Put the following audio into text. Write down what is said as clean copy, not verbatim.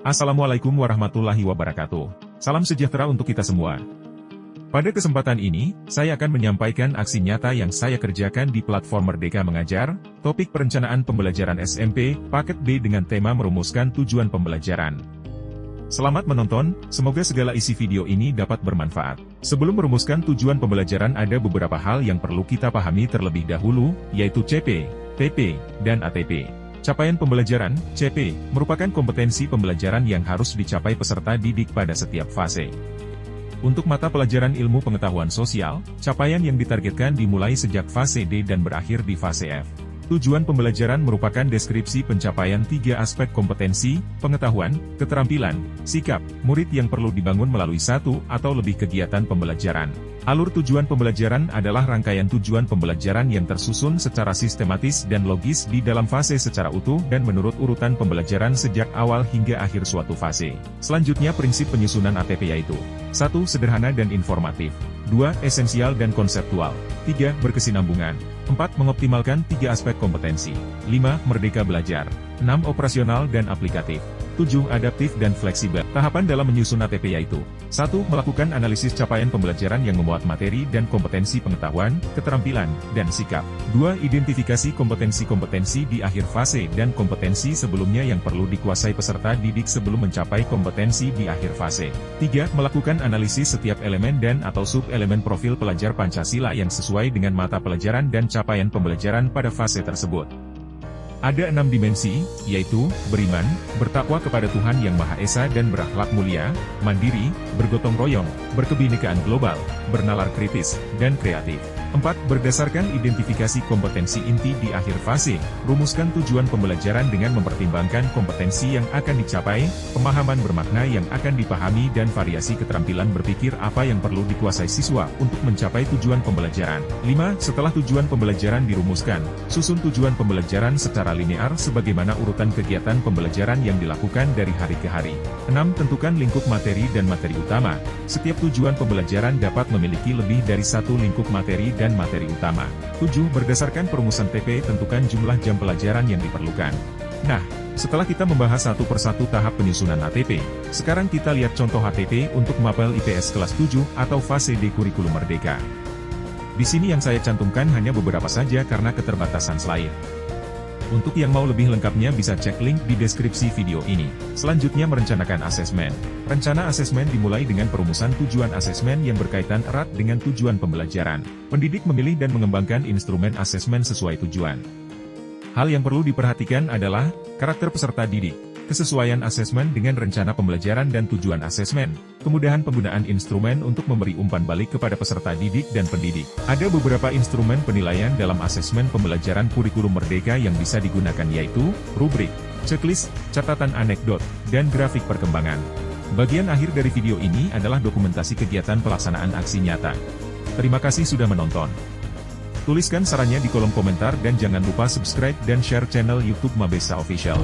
Assalamualaikum warahmatullahi wabarakatuh. Salam sejahtera untuk kita semua. Pada kesempatan ini, saya akan menyampaikan aksi nyata yang saya kerjakan di platform Merdeka Mengajar, topik perencanaan pembelajaran SMP, paket B dengan tema merumuskan tujuan pembelajaran. Selamat menonton, semoga segala isi video ini dapat bermanfaat. Sebelum merumuskan tujuan pembelajaran ada beberapa hal yang perlu kita pahami terlebih dahulu, yaitu CP, TP, dan ATP. Capaian pembelajaran, CP, merupakan kompetensi pembelajaran yang harus dicapai peserta didik pada setiap fase. Untuk mata pelajaran ilmu pengetahuan sosial, capaian yang ditargetkan dimulai sejak fase D dan berakhir di fase F. Tujuan pembelajaran merupakan deskripsi pencapaian 3 aspek kompetensi, pengetahuan, keterampilan, sikap, murid yang perlu dibangun melalui satu atau lebih kegiatan pembelajaran. Alur tujuan pembelajaran adalah rangkaian tujuan pembelajaran yang tersusun secara sistematis dan logis di dalam fase secara utuh dan menurut urutan pembelajaran sejak awal hingga akhir suatu fase. Selanjutnya prinsip penyusunan ATP yaitu 1. Sederhana dan informatif. 2. Esensial dan konseptual. 3. Berkesinambungan. 4. Mengoptimalkan 3 aspek kompetensi. 5. Merdeka belajar. 6. Operasional dan aplikatif. 7. Adaptif dan fleksibel. Tahapan dalam menyusun ATP yaitu 1. Melakukan analisis capaian pembelajaran yang memuat materi dan kompetensi pengetahuan, keterampilan, dan sikap. 2. Identifikasi kompetensi-kompetensi di akhir fase dan kompetensi sebelumnya yang perlu dikuasai peserta didik sebelum mencapai kompetensi di akhir fase. 3. Melakukan analisis setiap elemen dan atau sub-elemen profil pelajar Pancasila yang sesuai dengan mata pelajaran dan capaian pembelajaran pada fase tersebut. Ada 6 dimensi, yaitu, beriman, bertakwa kepada Tuhan Yang Maha Esa dan berakhlak mulia, mandiri, bergotong royong, berkebinekaan global, bernalar kritis, dan kreatif. 4. Berdasarkan identifikasi kompetensi inti di akhir fase, rumuskan tujuan pembelajaran dengan mempertimbangkan kompetensi yang akan dicapai, pemahaman bermakna yang akan dipahami dan variasi keterampilan berpikir apa yang perlu dikuasai siswa untuk mencapai tujuan pembelajaran. 5. Setelah tujuan pembelajaran dirumuskan, susun tujuan pembelajaran secara linear sebagaimana urutan kegiatan pembelajaran yang dilakukan dari hari ke hari. 6. Tentukan lingkup materi dan materi utama. Setiap tujuan pembelajaran dapat memiliki lebih dari satu lingkup materi dan materi utama. 7. Berdasarkan perumusan TP tentukan jumlah jam pelajaran yang diperlukan. Nah, setelah kita membahas satu persatu tahap penyusunan ATP, sekarang kita lihat contoh ATP untuk Mapel IPS kelas 7 atau fase D kurikulum Merdeka. Di sini yang saya cantumkan hanya beberapa saja karena keterbatasan slide. Untuk yang mau lebih lengkapnya bisa cek link di deskripsi video ini. Selanjutnya merencanakan asesmen. Rencana asesmen dimulai dengan perumusan tujuan asesmen yang berkaitan erat dengan tujuan pembelajaran. Pendidik memilih dan mengembangkan instrumen asesmen sesuai tujuan. Hal yang perlu diperhatikan adalah karakter peserta didik, kesesuaian asesmen dengan rencana pembelajaran dan tujuan asesmen, kemudahan penggunaan instrumen untuk memberi umpan balik kepada peserta didik dan pendidik. Ada beberapa instrumen penilaian dalam asesmen pembelajaran kurikulum Merdeka yang bisa digunakan yaitu, rubrik, checklist, catatan anekdot, dan grafik perkembangan. Bagian akhir dari video ini adalah dokumentasi kegiatan pelaksanaan aksi nyata. Terima kasih sudah menonton. Tuliskan sarannya di kolom komentar dan jangan lupa subscribe dan share channel YouTube Mabesa Official.